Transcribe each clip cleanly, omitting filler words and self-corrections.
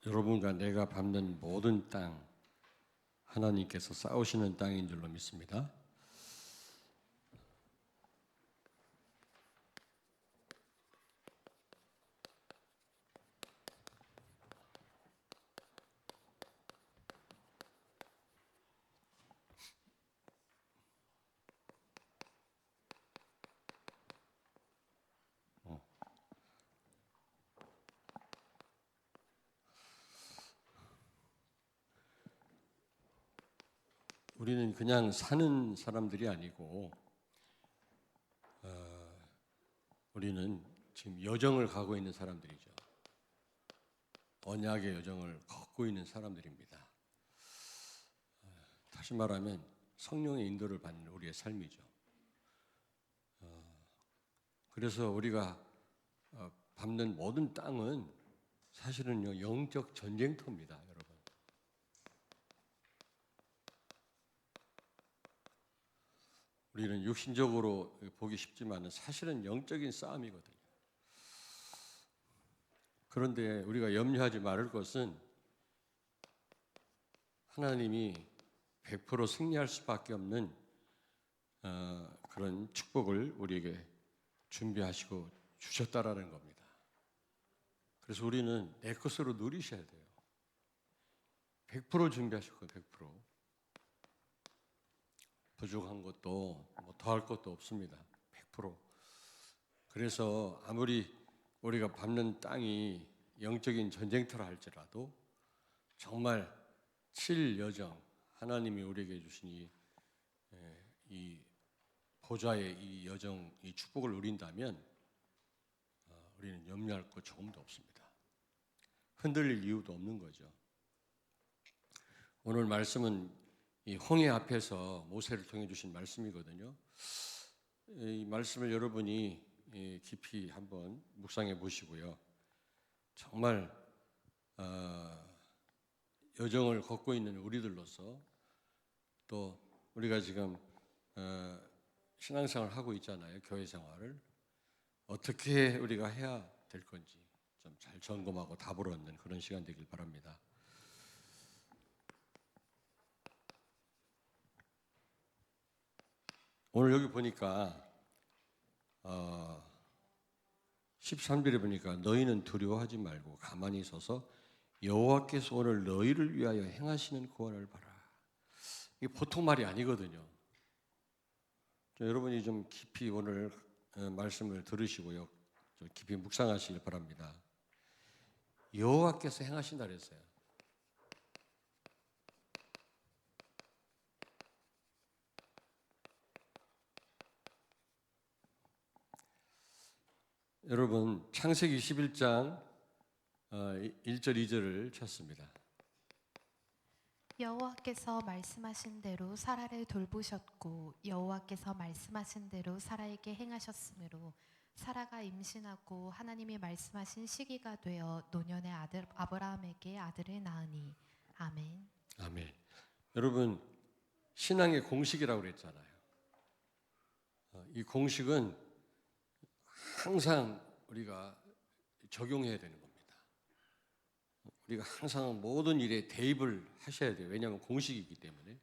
여러분과 내가 밟는 모든 땅, 하나님께서 쌓으시는 땅인 줄로 믿습니다. 우리는 그냥 사는 사람들이 아니고 우리는 지금 여정을 가고 있는 사람들이죠. 언약의 여정을 걷고 있는 사람들입니다. 다시 말하면 성령의 인도를 받는 우리의 삶이죠. 그래서 우리가 밟는 모든 땅은 사실은요, 영적 전쟁터입니다, 여러분. 우리는 육신적으로 보기 쉽지만 사실은 영적인 싸움이거든요. 그런데 우리가 염려하지 말을 것은 하나님이 100% 승리할 수밖에 없는 그런 축복을 우리에게 준비하시고 주셨다라는 겁니다. 그래서 우리는 내 것으로 누리셔야 돼요. 100% 준비하셨고 100%. 부족한 것도 뭐 더할 것도 없습니다. 100%. 그래서 아무리 우리가 밟는 땅이 영적인 전쟁터라 할지라도 정말 7일 여정, 하나님이 우리에게 주신 이 보좌의 이 여정, 이 축복을 누린다면 우리는 염려할 것 조금도 없습니다. 흔들릴 이유도 없는 거죠. 오늘 말씀은 이 홍해 앞에서 모세를 통해 주신 말씀이거든요. 이 말씀을 여러분이 깊이 한번 묵상해 보시고요. 정말 여정을 걷고 있는 우리들로서 또 우리가 지금 신앙생활을 하고 있잖아요. 교회 생활을 어떻게 우리가 해야 될 건지 좀 잘 점검하고 답을 얻는 그런 시간 되길 바랍니다. 오늘 여기 보니까 13절에 보니까 너희는 두려워하지 말고 가만히 서서 여호와께서 오늘 너희를 위하여 행하시는 구원을 봐라. 이게 보통 말이 아니거든요. 여러분이 좀 깊이 오늘 말씀을 들으시고요, 좀 깊이 묵상하시길 바랍니다. 여호와께서 행하신다 그랬어요. 여러분 창세기 11장 1절 2절을 찾습니다. 여호와께서 말씀하신 대로 사라를 돌보셨고 여호와께서 말씀하신 대로 사라에게 행하셨으므로 사라가 임신하고 하나님이 말씀하신 시기가 되어 노년의 아들 아브라함에게 아들을 낳으니. 아멘. 아멘. 여러분 신앙의 공식이라고 그랬잖아요. 이 공식은 항상 우리가 적용해야 되는 겁니다. 우리가 항상 모든 일에 대입을 하셔야 돼요. 왜냐하면 공식이기 때문에.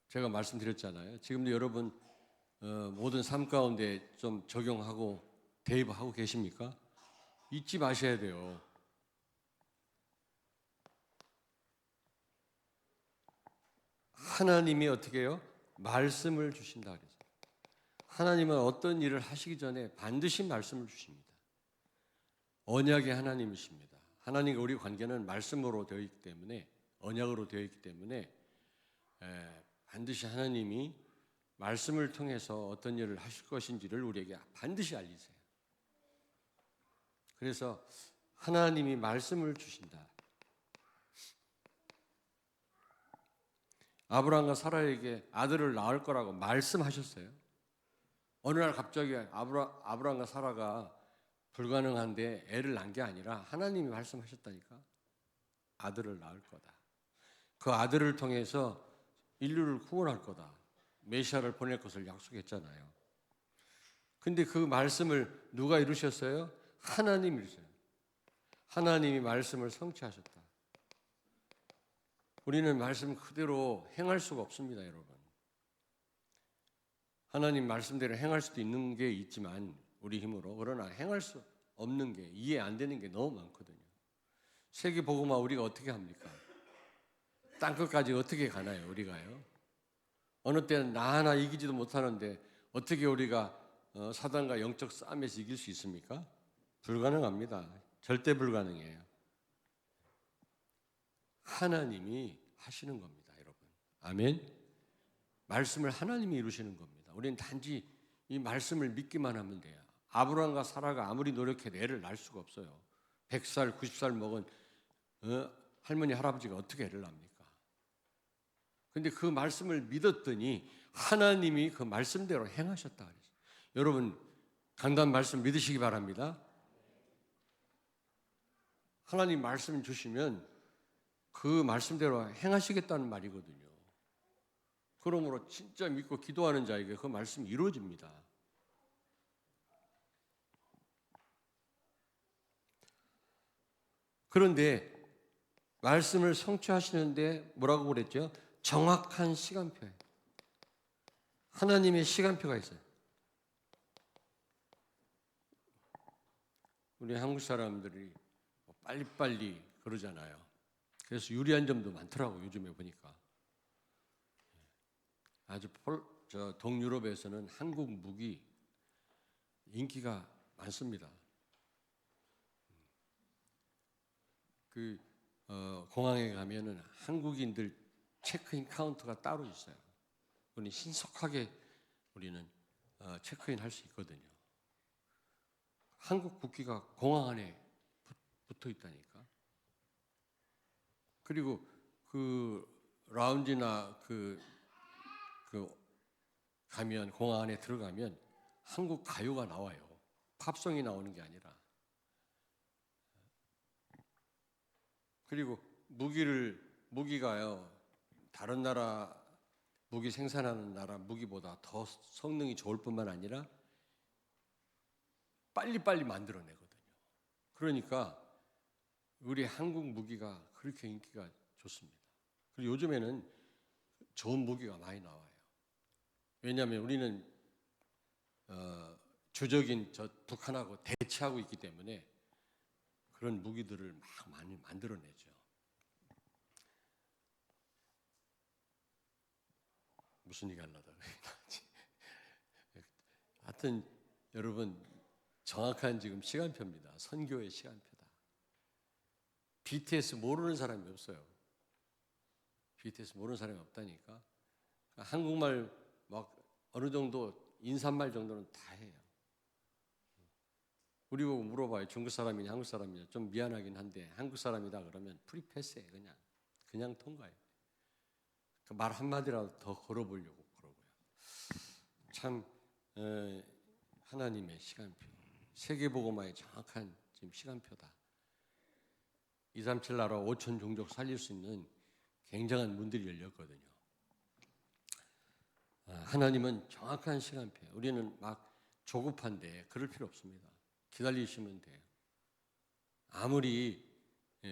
제가 말씀드렸잖아요. 지금도 여러분 모든 삶 가운데 좀 적용하고 대입하고 계십니까? 잊지 마셔야 돼요. 하나님이 어떻게 해요? 말씀을 주신다 그랬어요. 하나님은 어떤 일을 하시기 전에 반드시 말씀을 주십니다. 언약의 하나님이십니다. 하나님과 우리 관계는 말씀으로 되어 있기 때문에, 언약으로 되어 있기 때문에 반드시 하나님이 말씀을 통해서 어떤 일을 하실 것인지를 우리에게 반드시 알리세요. 그래서 하나님이 말씀을 주신다. 아브라함과 사라에게 아들을 낳을 거라고 말씀하셨어요. 어느 날 갑자기 아브라함과 사라가 불가능한데 애를 낳은 게 아니라 하나님이 말씀하셨다니까. 아들을 낳을 거다. 그 아들을 통해서 인류를 구원할 거다. 메시아를 보낼 것을 약속했잖아요. 근데 그 말씀을 누가 이루셨어요? 하나님이 이루셨어요. 하나님이 말씀을 성취하셨다. 우리는 말씀 그대로 행할 수가 없습니다, 여러분. 하나님 말씀대로 행할 수도 있는 게 있지만 우리 힘으로, 그러나 행할 수 없는 게, 이해 안 되는 게 너무 많거든요. 세계 복음화 우리가 어떻게 합니까? 땅끝까지 어떻게 가나요, 우리가요? 어느 때는 나 하나 이기지도 못하는데 어떻게 우리가 사단과 영적 싸움에서 이길 수 있습니까? 불가능합니다. 절대 불가능해요. 하나님이 하시는 겁니다, 여러분. 아멘. 말씀을 하나님이 이루시는 겁니다. 우리는 단지 이 말씀을 믿기만 하면 돼요. 아브라함과 사라가 아무리 노력해도 애를 낳을 수가 없어요. 100살, 90살 먹은 할머니, 할아버지가 어떻게 애를 낳습니까? 근데 그 말씀을 믿었더니 하나님이 그 말씀대로 행하셨다 그랬어요. 여러분, 강단 말씀 믿으시기 바랍니다. 하나님 말씀 주시면 그 말씀대로 행하시겠다는 말이거든요. 그러므로 진짜 믿고 기도하는 자에게 그 말씀이 이루어집니다. 그런데 말씀을 성취하시는데 뭐라고 그랬죠? 정확한 시간표예요. 하나님의 시간표가 있어요. 우리 한국 사람들이 빨리빨리 그러잖아요. 그래서 유리한 점도 많더라고요, 요즘에 보니까. 아주 동유럽에서는 한국 무기 인기가 많습니다. 공항에 가면은 한국인들 체크인 카운터가 따로 있어요. 우리 신속하게 우리는 체크인 할 수 있거든요. 한국 국기가 공항 안에 붙어 있다니까. 그리고 그 라운지나 가면, 공항 안에 들어가면 한국 가요가 나와요. 팝송이 나오는 게 아니라. 그리고 무기가요, 다른 나라 무기 생산하는 나라 무기보다 더 성능이 좋을 뿐만 아니라 빨리빨리 만들어내거든요. 그러니까 우리 한국 무기가 그렇게 인기가 좋습니다. 그리고 요즘에는 좋은 무기가 많이 나와요. 왜냐하면 우리는 주적인 북한하고 대치하고 있기 때문에 그런 무기들을 막 많이 만들어내죠. 무슨 얘기 하려다가 하여튼 여러분, 정확한 지금 시간표입니다. 선교의 시간표다. BTS 모르는 사람이 없어요. BTS 모르는 사람이 없다니까. 한국말 막 어느 정도 인사말 정도는 다 해요. 우리 보고 물어봐요. 중국 사람이냐 한국 사람이냐. 좀 미안하긴 한데 한국 사람이다 그러면 프리패스해. 그냥 통과해요. 말 한마디라도 더 걸어보려고 그러고요. 참 하나님의 시간표, 세계복음화의 정확한 지금 시간표다. 237 나라 5천 종족 살릴 수 있는 굉장한 문들이 열렸거든요. 하나님은 정확한 시간표예요. 우리는 막 조급한데 그럴 필요 없습니다. 기다리시면 돼요. 아무리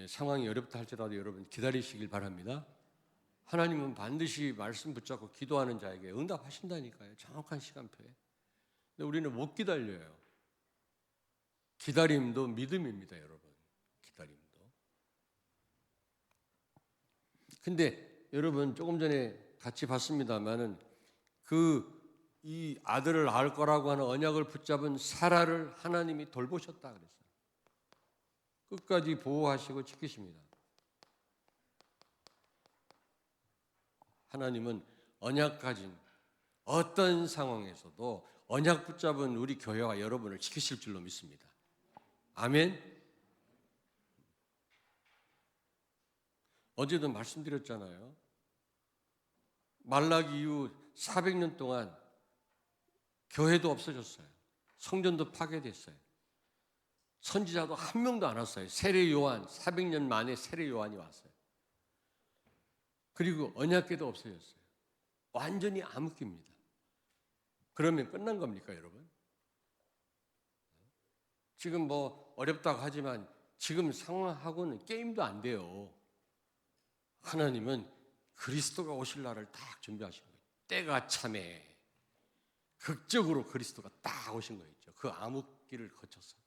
상황이 어렵다 할지라도 여러분 기다리시길 바랍니다. 하나님은 반드시 말씀 붙잡고 기도하는 자에게 응답하신다니까요. 정확한 시간표에. 근데 우리는 못 기다려요. 기다림도 믿음입니다, 여러분. 기다림도. 근데 여러분 조금 전에 같이 봤습니다만은 이 아들을 낳을 거라고 하는 언약을 붙잡은 사라를 하나님이 돌보셨다 그랬어요. 끝까지 보호하시고 지키십니다. 하나님은 언약 가진 어떤 상황에서도 언약 붙잡은 우리 교회와 여러분을 지키실 줄로 믿습니다. 아멘. 어제도 말씀드렸잖아요. 말라기 이후 400년 동안 교회도 없어졌어요. 성전도 파괴됐어요. 선지자도 한 명도 안 왔어요. 세례 요한, 400년 만에 세례 요한이 왔어요. 그리고 언약궤도 없어졌어요. 완전히 암흑기입니다. 그러면 끝난 겁니까, 여러분? 지금 뭐 어렵다고 하지만 지금 상황하고는 게임도 안 돼요. 하나님은 그리스도가 오실 날을 딱 준비하신 거예요. 때가 참에 극적으로 그리스도가 딱 오신 거 있죠. 그 암흑기를 거쳐서.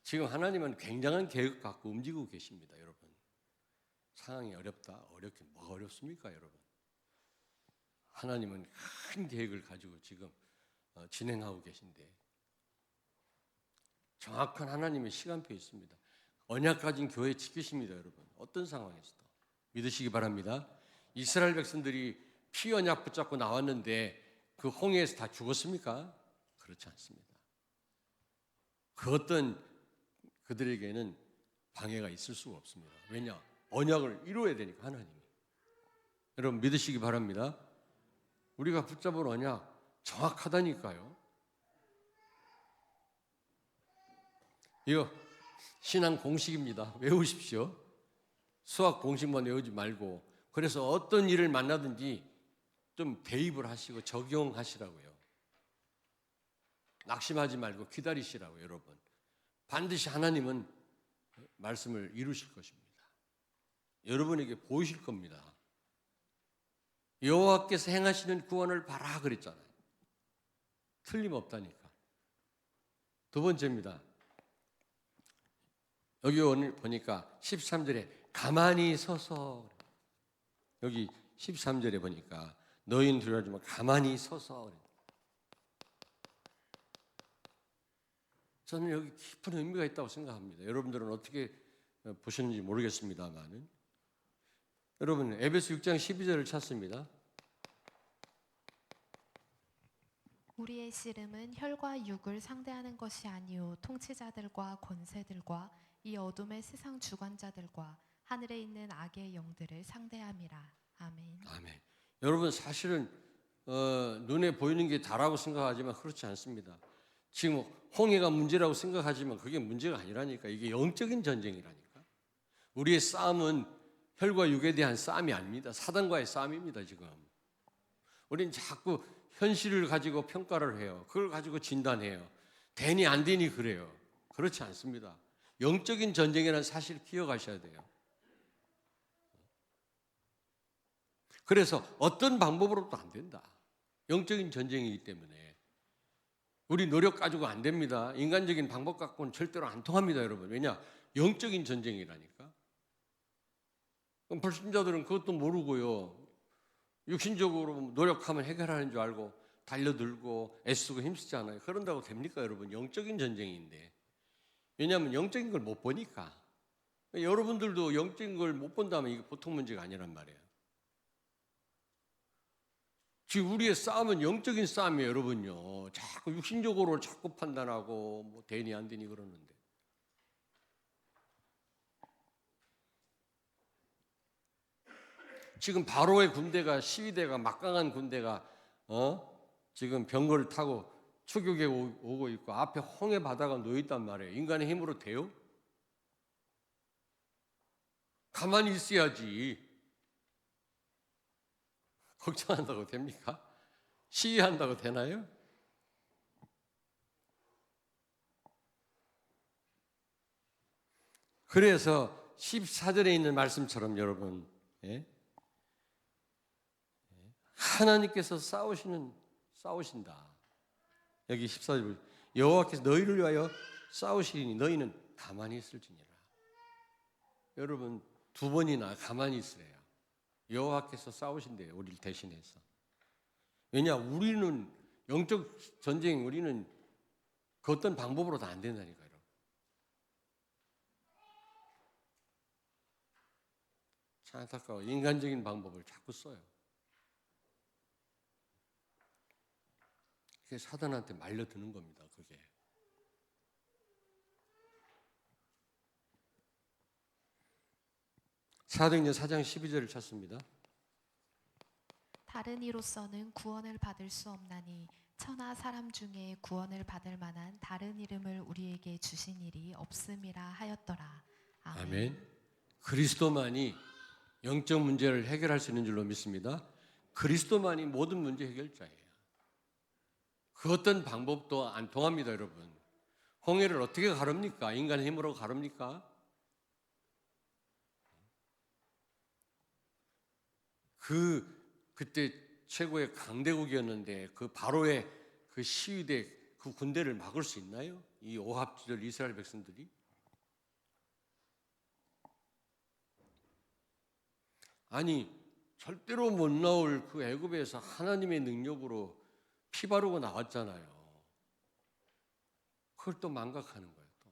지금 하나님은 굉장한 계획 갖고 움직이고 계십니다, 여러분. 상황이 어렵다, 어렵긴 뭐가 어렵습니까, 여러분? 하나님은 큰 계획을 가지고 지금 진행하고 계신데 정확한 하나님의 시간표에 있습니다. 언약 가진 교회 지키십니다, 여러분. 어떤 상황에서도 믿으시기 바랍니다. 이스라엘 백성들이 피 언약 붙잡고 나왔는데 그 홍해에서 다 죽었습니까? 그렇지 않습니다. 그 어떤 그들에게는 방해가 있을 수가 없습니다. 왜냐? 언약을 이루어야 되니까 하나님이. 여러분 믿으시기 바랍니다. 우리가 붙잡은 언약 정확하다니까요. 이거 신앙 공식입니다. 외우십시오. 수학 공식만 외우지 말고 그래서 어떤 일을 만나든지 좀 대입을 하시고 적용하시라고요. 낙심하지 말고 기다리시라고요, 여러분. 반드시 하나님은 말씀을 이루실 것입니다. 여러분에게 보이실 겁니다. 여호와께서 행하시는 구원을 봐라 그랬잖아요. 틀림없다니까. 두 번째입니다. 여기 오늘 보니까 13절에 가만히 서서, 여기 13절에 보니까 너희는 두려워하지만 가만히 서서. 저는 여기 깊은 의미가 있다고 생각합니다. 여러분들은 어떻게 보셨는지 모르겠습니다만, 여러분 에베소 6장 12절을 찾습니다. 우리의 씨름은 혈과 육을 상대하는 것이 아니요 통치자들과 권세들과 이 어둠의 세상 주관자들과 하늘에 있는 악의 영들을 상대함이라. 아멘. 아멘. 여러분 사실은 눈에 보이는 게 다라고 생각하지만 그렇지 않습니다. 지금 홍해가 문제라고 생각하지만 그게 문제가 아니라니까. 이게 영적인 전쟁이라니까. 우리의 싸움은 혈과 육에 대한 싸움이 아닙니다. 사단과의 싸움입니다. 지금 우리는 자꾸 현실을 가지고 평가를 해요. 그걸 가지고 진단해요. 되니 안 되니 그래요. 그렇지 않습니다. 영적인 전쟁이라는 사실을 기억하셔야 돼요. 그래서 어떤 방법으로도 안 된다. 영적인 전쟁이기 때문에 우리 노력 가지고 안 됩니다. 인간적인 방법 갖고는 절대로 안 통합니다, 여러분. 왜냐? 영적인 전쟁이라니까. 그럼 불신자들은 그것도 모르고요. 육신적으로 노력하면 해결하는 줄 알고 달려들고 애쓰고 힘쓰잖아요. 그런다고 됩니까, 여러분? 영적인 전쟁인데. 왜냐하면 영적인 걸 못 보니까. 여러분들도 영적인 걸 못 본다면 이게 보통 문제가 아니란 말이에요. 지금 우리의 싸움은 영적인 싸움이에요, 여러분요. 자꾸 육신적으로 자꾸 판단하고 뭐 되니 안 되니 그러는데. 지금 바로의 군대가, 시위대가, 막강한 군대가 지금 병거를 타고 추격에 오고 있고 앞에 홍해 바다가 놓여 있단 말이에요. 인간의 힘으로 돼요? 가만히 있어야지. 걱정한다고 됩니까? 시위한다고 되나요? 그래서 14절에 있는 말씀처럼 여러분, 하나님께서 싸우신다. 여기 14절 여호와께서 너희를 위하여 싸우시리니 너희는 가만히 있을지니라. 여러분 두 번이나 가만히 있으래요. 여호와께서 싸우신대요, 우리를 대신해서. 왜냐? 우리는 영적 전쟁, 우리는 그 어떤 방법으로도 안 된다니까요. 여러분. 참 안타까워. 인간적인 방법을 자꾸 써요. 그게 사단한테 말려드는 겁니다. 그게. 사도행전 4장 12절을 찾습니다. 다른 이로서는 구원을 받을 수 없나니 천하 사람 중에 구원을 받을 만한 다른 이름을 우리에게 주신 일이 없음이라 하였더라. 아멘. 아멘. 그리스도만이 영적 문제를 해결할 수 있는 줄로 믿습니다. 그리스도만이 모든 문제 해결자예요. 그 어떤 방법도 안 통합니다, 여러분. 홍해를 어떻게 가릅니까? 인간의 힘으로 가릅니까? 그때 최고의 강대국이었는데 그 바로의 그 시위대 그 군대를 막을 수 있나요? 이 오합지졸 이스라엘 백성들이? 아니 절대로 못 나올 그 애굽에서 하나님의 능력으로 피 바르고 나왔잖아요. 그걸 또 망각하는 거예요. 또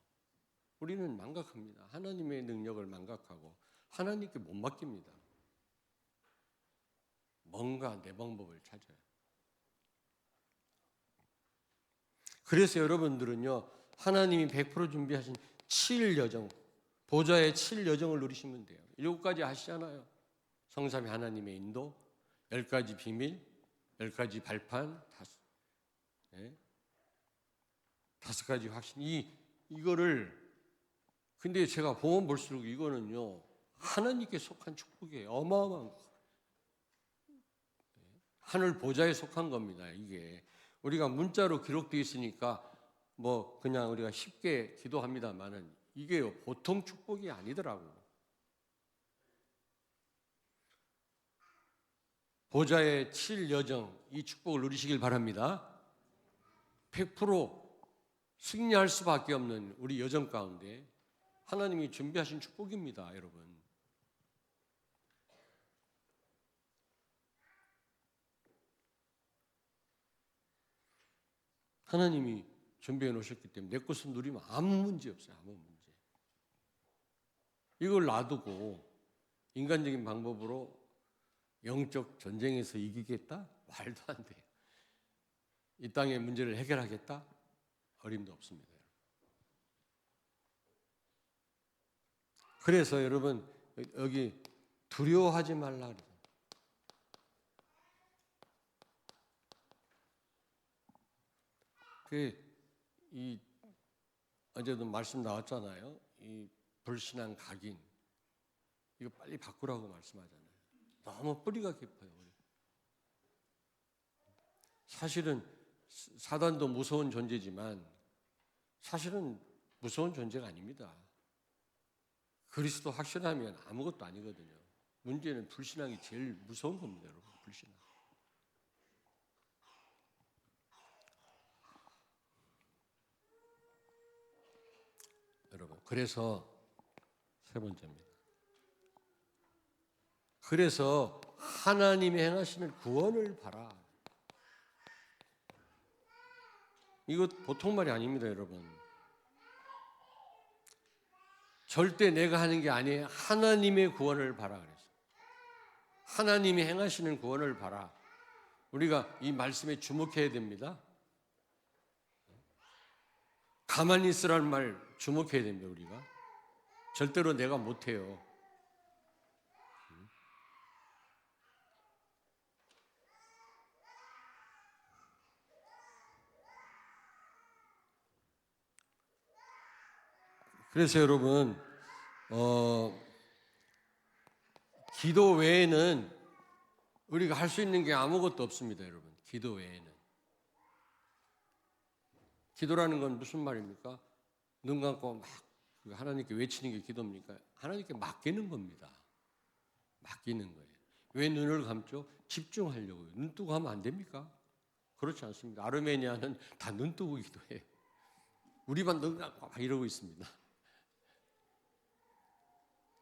우리는 망각합니다. 하나님의 능력을 망각하고 하나님께 못 맡깁니다. 뭔가 내 방법을 찾아요. 그래서 여러분들은요, 하나님이 100% 준비하신 7일 여정, 보좌의 7일 여정을 누리시면 돼요. 7가지 하시잖아요. 성삼위 하나님의 인도, 10가지 비밀, 10가지 발판, 5가지 확신. 이거를 근데 제가 보면 볼수록 이거는요, 하나님께 속한 축복이에요. 어마어마한 거. 하늘 보좌에 속한 겁니다. 이게 우리가 문자로 기록되어 있으니까 뭐 그냥 우리가 쉽게 기도합니다만은 이게 보통 축복이 아니더라고. 보좌의 7 여정 이 축복을 누리시길 바랍니다. 100% 승리할 수밖에 없는 우리 여정 가운데 하나님이 준비하신 축복입니다, 여러분. 하나님이 준비해 놓으셨기 때문에 내 것을 누리면 아무 문제 없어요. 아무 문제. 이걸 놔두고 인간적인 방법으로 영적 전쟁에서 이기겠다? 말도 안 돼요. 이 땅의 문제를 해결하겠다? 어림도 없습니다. 그래서 여러분 여기 두려워하지 말라 그래요. 어제도 말씀 나왔잖아요. 이 불신앙 각인 이거 빨리 바꾸라고 말씀하잖아요. 너무 뿌리가 깊어요. 사실은 사단도 무서운 존재지만 사실은 무서운 존재가 아닙니다. 그리스도 확신하면 아무것도 아니거든요. 문제는 불신앙이 제일 무서운 겁니다, 여러분. 불신앙. 여러분, 그래서 세 번째입니다. 그래서 하나님이 행하시는 구원을 봐라. 이거 보통 말이 아닙니다, 여러분. 절대 내가 하는 게 아니에요. 하나님의 구원을 봐라 그래서. 하나님이 행하시는 구원을 봐라. 우리가 이 말씀에 주목해야 됩니다. 가만히 있으라는 말 주목해야 됩니다, 우리가. 절대로 내가 못해요. 그래서 여러분, 기도 외에는 우리가 할 수 있는 게 아무것도 없습니다, 여러분. 기도 외에는. 기도라는 건 무슨 말입니까? 눈 감고 막 하나님께 외치는 게 기도입니까? 하나님께 맡기는 겁니다. 맡기는 거예요. 왜 눈을 감죠? 집중하려고요. 눈 뜨고 하면 안 됩니까? 그렇지 않습니다. 아르메니아는 다 눈 뜨고 기도해요. 우리만 눈 감고 막 이러고 있습니다.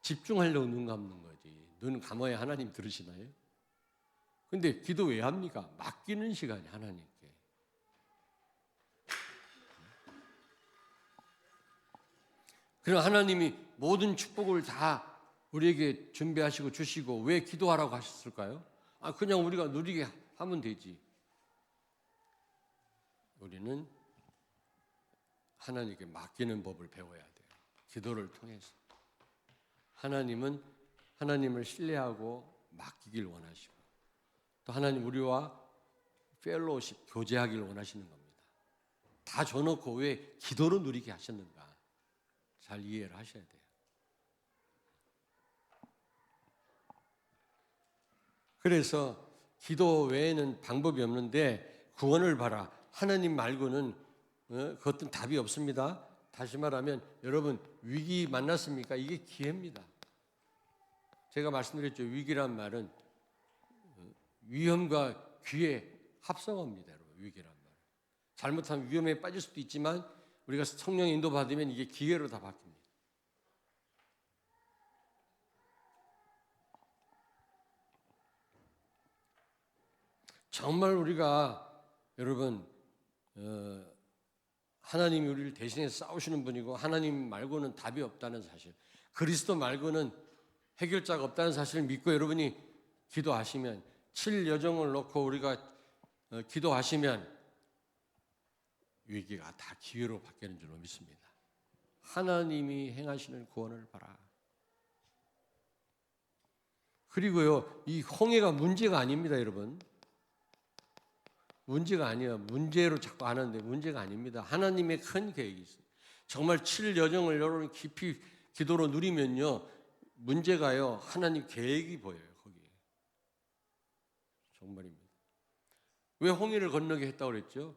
집중하려고 눈 감는 거지. 눈 감아야 하나님 들으시나요? 근데 기도 왜 합니까? 맡기는 시간이 하나님께. 그럼 하나님이 모든 축복을 다 우리에게 준비하시고 주시고 왜 기도하라고 하셨을까요? 그냥 우리가 누리게 하면 되지. 우리는 하나님께 맡기는 법을 배워야 돼요. 기도를 통해서. 하나님은 하나님을 신뢰하고 맡기길 원하시고 또 하나님 우리와 펠로우십 교제하길 원하시는 겁니다. 다 줘놓고 왜 기도로 누리게 하셨는가? 잘 이해를 하셔야 돼요. 그래서 기도 외에는 방법이 없는데 구원을 봐라. 하나님 말고는 그것은 답이 없습니다. 다시 말하면 여러분 위기 만났습니까? 이게 기회입니다. 제가 말씀드렸죠. 위기란 말은 위험과 기회 합성어입니다. 여러분 위기란 말. 잘못하면 위험에 빠질 수도 있지만 우리가 성령 인도 받으면 이게 기회로 다 바뀝니다. 정말 우리가 여러분 하나님이 우리를 대신해서 싸우시는 분이고 하나님 말고는 답이 없다는 사실, 그리스도 말고는 해결자가 없다는 사실을 믿고 여러분이 기도하시면 7여정을 놓고 우리가 기도하시면 위기가 다 기회로 바뀌는 줄로 믿습니다. 하나님이 행하시는 구원을 봐라. 그리고요, 이 홍해가 문제가 아닙니다, 여러분. 문제가 아니에요. 문제로 자꾸 하는데 문제가 아닙니다. 하나님의 큰 계획이 있어요. 정말 7여정을 여러분 깊이 기도로 누리면요, 문제가요, 하나님 계획이 보여요, 거기에. 정말입니다. 왜 홍해를 건너게 했다고 그랬죠?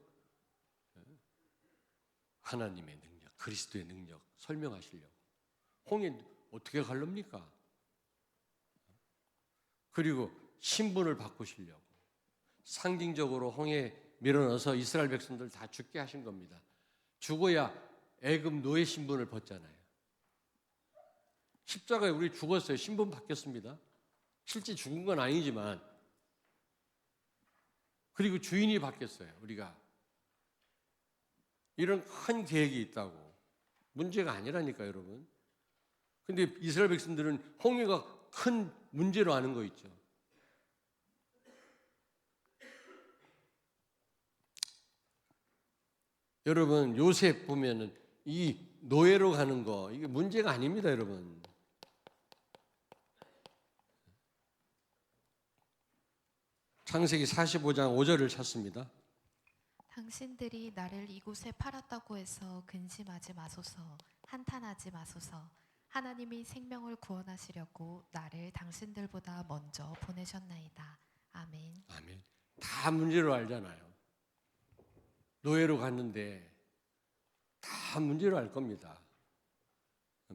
하나님의 능력, 그리스도의 능력 설명하시려고. 홍해 어떻게 갈릅니까? 그리고 신분을 바꾸시려고. 상징적으로 홍해에 밀어넣어서 이스라엘 백성들 다 죽게 하신 겁니다. 죽어야 애굽 노예 신분을 벗잖아요. 십자가에 우리 죽었어요. 신분 바뀌었습니다. 실제 죽은 건 아니지만. 그리고 주인이 바뀌었어요. 우리가. 이런 큰 계획이 있다고. 문제가 아니라니까 여러분. 근데 이스라엘 백성들은 홍해가 큰 문제로 아는 거 있죠. 여러분 요셉 보면은 이 노예로 가는 거 이게 문제가 아닙니다, 여러분. 창세기 45장 5절을 찾습니다. 당신들이 나를 이곳에 팔았다고 해서 근심하지 마소서, 한탄하지 마소서. 하나님이 생명을 구원하시려고 나를 당신들보다 먼저 보내셨나이다. 아멘. 아멘. 다 문제로 알잖아요. 노예로 갔는데 다 문제로 알 겁니다.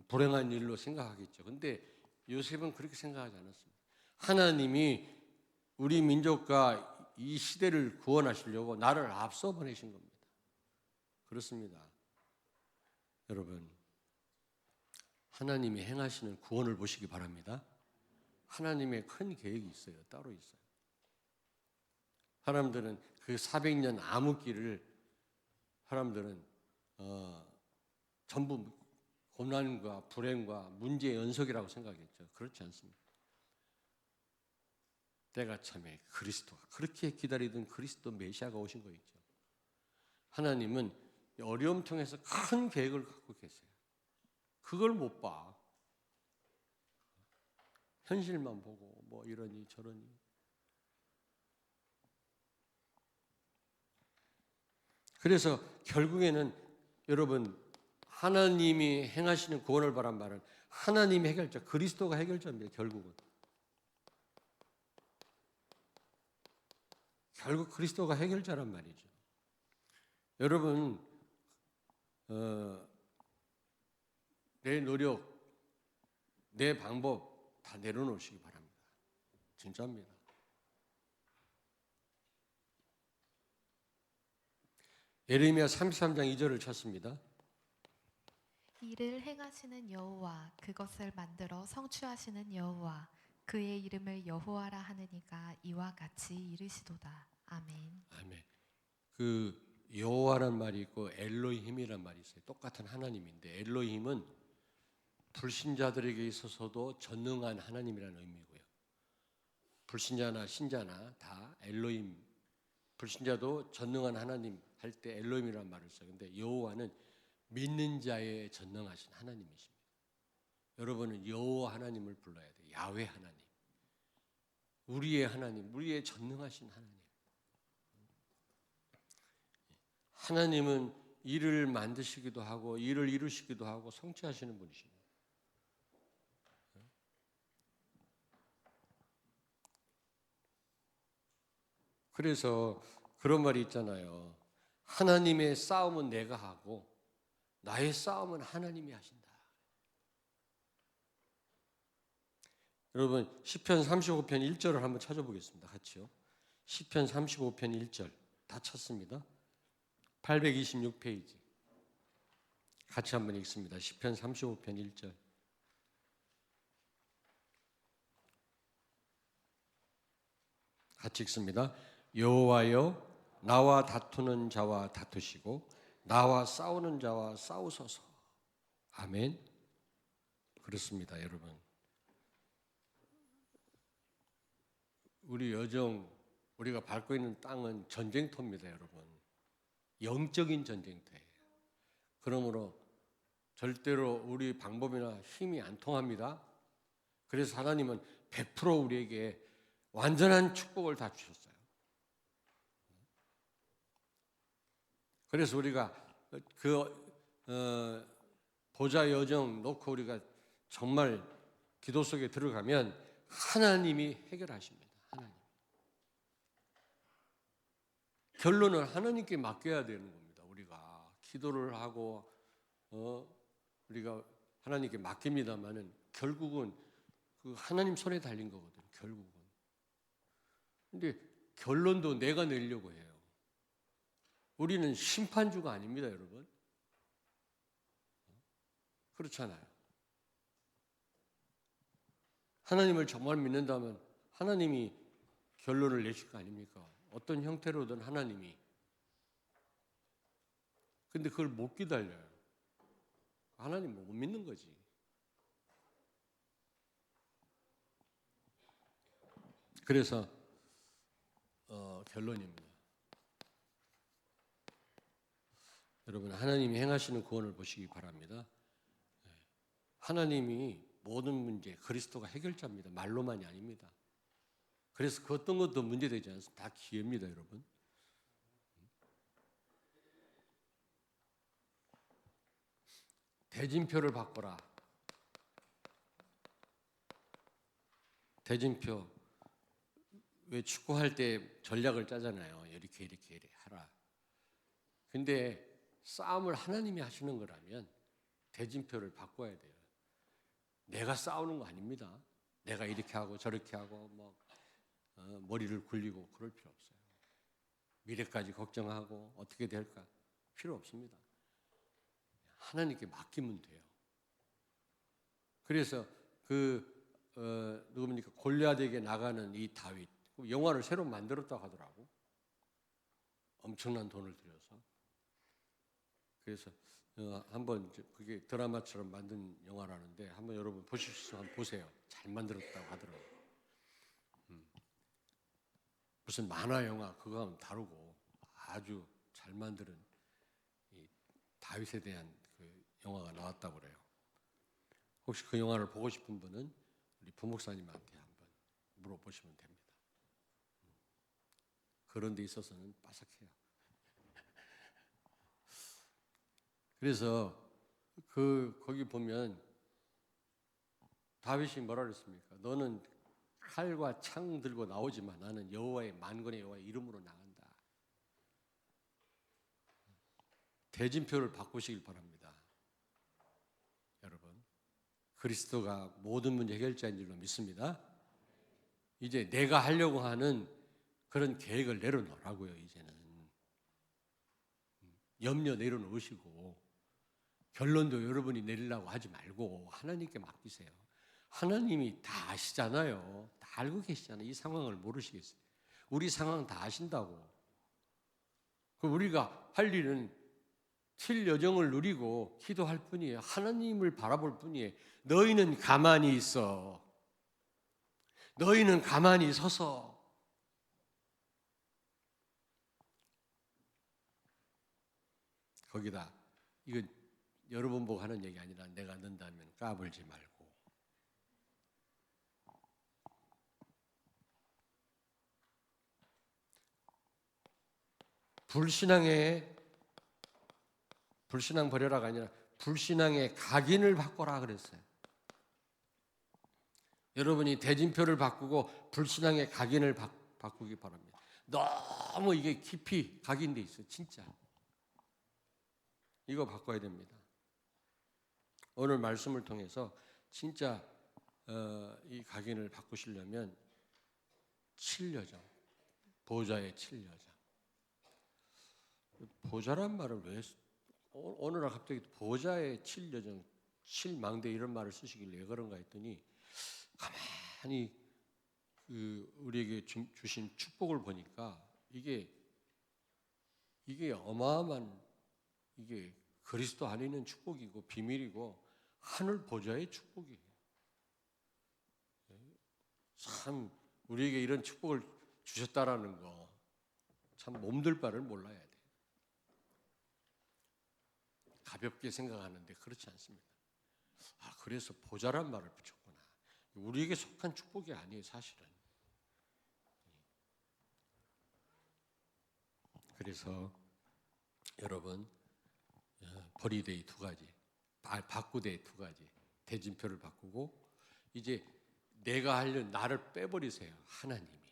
불행한 일로 생각하겠죠. 근데 요셉은 그렇게 생각하지 않았습니다. 하나님이 우리 민족과 이 시대를 구원하시려고 나를 앞서 보내신 겁니다. 그렇습니다. 여러분, 하나님이 행하시는 구원을 보시기 바랍니다. 하나님의 큰 계획이 있어요. 따로 있어요. 사람들은 그 400년 암흑기를 사람들은 전부 고난과 불행과 문제의 연속이라고 생각했죠. 그렇지 않습니다. 때가 참에 그리스도가 그렇게 기다리던 그리스도 메시아가 오신 거 있죠. 하나님은 어려움 통해서 큰 계획을 갖고 계세요. 그걸 못 봐. 현실만 보고 뭐 이러니 저러니. 그래서 결국에는 여러분 하나님이 행하시는 구원을 바란 말은 하나님이 해결자, 그리스도가 해결자입니다. 결국 그리스도가 해결자란 말이죠. 여러분 내 노력, 내 방법 다 내려놓으시기 바랍니다. 진짜입니다. 예레미야 33장 2절을 찾습니다. 이를 행하시는 여호와, 그것을 만들어 성취하시는 여호와, 그의 이름을 여호와라 하느니가 이와 같이 이르시도다. 아멘. 아멘. 그 여호와란 말이 있고 엘로힘이란 말이 있어요. 똑같은 하나님인데 엘로힘은 불신자들에게 있어서도 전능한 하나님이라는 의미고요. 불신자나 신자나 다 엘로힘, 불신자도 전능한 하나님 할 때 엘로힘이라는 말을 써요. 근데 여호와는 믿는 자의 전능하신 하나님이십니다. 여러분은 여호와 하나님을 불러야 돼요. 야훼 하나님. 우리의 하나님, 우리의 전능하신 하나님. 하나님은 일을 만드시기도 하고 일을 이루시기도 하고 성취하시는 분이십니다. 그래서 그런 말이 있잖아요. 하나님의 싸움은 내가 하고 나의 싸움은 하나님이 하신다. 여러분 시편 35편 1절을 한번 찾아보겠습니다. 같이요. 시편 35편 1절 다 찾습니다. 826페이지 같이 한번 읽습니다. 시편 35편 1절 같이 읽습니다. 여호와여 나와 다투는 자와 다투시고 나와 싸우는 자와 싸우소서. 아멘. 그렇습니다, 여러분. 우리 여정 우리가 밟고 있는 땅은 전쟁터입니다, 여러분. 영적인 전쟁터예요. 그러므로 절대로 우리 방법이나 힘이 안 통합니다. 그래서 하나님은 100% 우리에게 완전한 축복을 다 주셨어요. 그래서 우리가 보좌 여정 놓고 우리가 정말 기도 속에 들어가면 하나님이 해결하십니다. 하나님. 결론은 하나님께 맡겨야 되는 겁니다. 우리가 기도를 하고 우리가 하나님께 맡깁니다만은 결국은 그 하나님 손에 달린 거거든요. 결국은. 근데 결론도 내가 내려고 해요. 우리는 심판주가 아닙니다, 여러분. 그렇잖아요. 하나님을 정말 믿는다면 하나님이 결론을 내실 거 아닙니까? 어떤 형태로든 하나님이. 근데 그걸 못 기다려요. 하나님 못 믿는 거지. 그래서 결론입니다. 여러분 하나님이 행하시는 구원을 보시기 바랍니다. 하나님이 모든 문제 그리스도가 해결자입니다. 말로만이 아닙니다. 그래서 그 어떤 것도 문제되지 않습니다. 다 기회입니다, 여러분. 대진표를 바꿔라. 대진표. 왜 축구할 때 전략을 짜잖아요. 이렇게 하라. 근데 싸움을 하나님이 하시는 거라면 대진표를 바꿔야 돼요. 내가 싸우는 거 아닙니다. 내가 이렇게 하고 저렇게 하고 머리를 굴리고 그럴 필요 없어요. 미래까지 걱정하고 어떻게 될까 필요 없습니다. 하나님께 맡기면 돼요. 그래서 누굽니까? 골리앗에게 나가는 이 다윗 영화를 새로 만들었다고 하더라고. 엄청난 돈을 들여서. 그래서 한번 그게 드라마처럼 만든 영화라는데 한번 여러분 보실 수 있으면 한번 보세요. 잘 만들었다고 하더라고요. 무슨 만화 영화 그거하고는 다르고 아주 잘 만드는 이 다윗에 대한 그 영화가 나왔다고 그래요. 혹시 그 영화를 보고 싶은 분은 우리 부목사님한테 한번 물어보시면 됩니다. 그런 데 있어서는 빠삭해요. 그래서 거기 보면 다윗이 뭐라 그랬습니까? 너는 칼과 창 들고 나오지만 나는 여호와의 만군의 여호와의 이름으로 나간다. 대진표를 바꾸시길 바랍니다. 여러분 그리스도가 모든 문제 해결자인 줄로 믿습니다. 이제 내가 하려고 하는 그런 계획을 내려놓으라고요. 이제는 염려 내려놓으시고 결론도 여러분이 내리려고 하지 말고 하나님께 맡기세요. 하나님이 다 아시잖아요. 다 알고 계시잖아요. 이 상황을 모르시겠어요. 우리 상황 다 아신다고. 우리가 할 일은 칠 여정을 누리고 기도할 뿐이에요. 하나님을 바라볼 뿐이에요. 너희는 가만히 있어. 너희는 가만히 서서. 거기다 이건 여러분 보고 하는 얘기 아니라 내가 넣는다면 까불지 말고. 불신앙 버려라가 아니라 불신앙의 각인을 바꿔라 그랬어요. 여러분이 대진표를 바꾸고 불신앙의 각인을 바꾸기 바랍니다. 너무 이게 깊이 각인돼 있어요. 진짜. 이거 바꿔야 됩니다. 오늘 말씀을 통해서 진짜 이 각인을 바꾸시려면 7여정, 보좌의 7여정. 보좌란 말을 왜 오늘 갑자기 보좌의 7여정, 7망대 이런 말을 쓰시길래 왜 그런가 했더니 가만히 우리에게 주신 축복을 보니까 이게 어마어마한 이게 그리스도 안에 있는 축복이고 비밀이고 하늘 보좌의 축복이에요. 참 우리에게 이런 축복을 주셨다라는 거 참 몸둘 바를 몰라야 돼. 가볍게 생각하는데 그렇지 않습니다. 그래서 보좌란 말을 붙였구나. 우리에게 속한 축복이 아니에요, 사실은. 그래서 여러분 버리데이 2가지, 바꾸데이 2가지, 대진표를 바꾸고 이제 내가 하려는 나를 빼버리세요. 하나님이.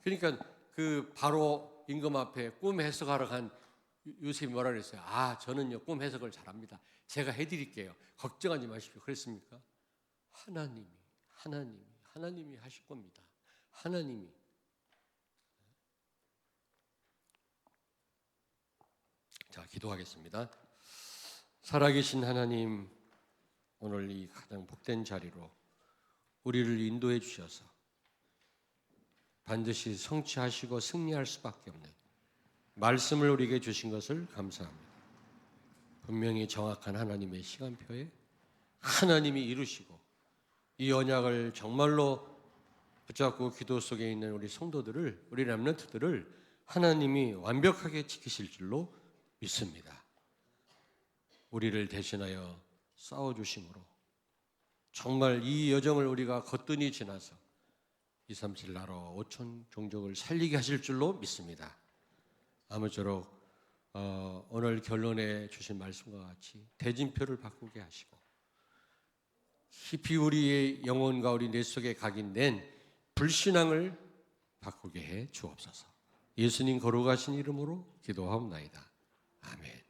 그러니까 그 바로 임금 앞에 꿈 해석하러 간 요셉이 뭐라 그랬어요? 저는요 꿈 해석을 잘합니다. 제가 해드릴게요. 걱정하지 마십시오. 그랬습니까? 하나님이 하실 겁니다. 하나님이. 자, 기도하겠습니다. 살아계신 하나님, 오늘 이 가장 복된 자리로 우리를 인도해 주셔서 반드시 성취하시고 승리할 수밖에 없는 말씀을 우리에게 주신 것을 감사합니다. 분명히 정확한 하나님의 시간표에 하나님이 이루시고 이 언약을 정말로 붙잡고 기도 속에 있는 우리 성도들을, 우리 렘넌트들을 하나님이 완벽하게 지키실 줄로 믿습니다. 우리를 대신하여 싸워주심으로 정말 이 여정을 우리가 거뜬히 지나서 237 나라 5천 종족을 살리게 하실 줄로 믿습니다. 아무쪼록 오늘 결론에 주신 말씀과 같이 대진표를 바꾸게 하시고 깊이 우리의 영혼과 우리 뇌 속에 각인된 불신앙을 바꾸게 해 주옵소서. 예수님 거룩하신 이름으로 기도하옵나이다. 아멘.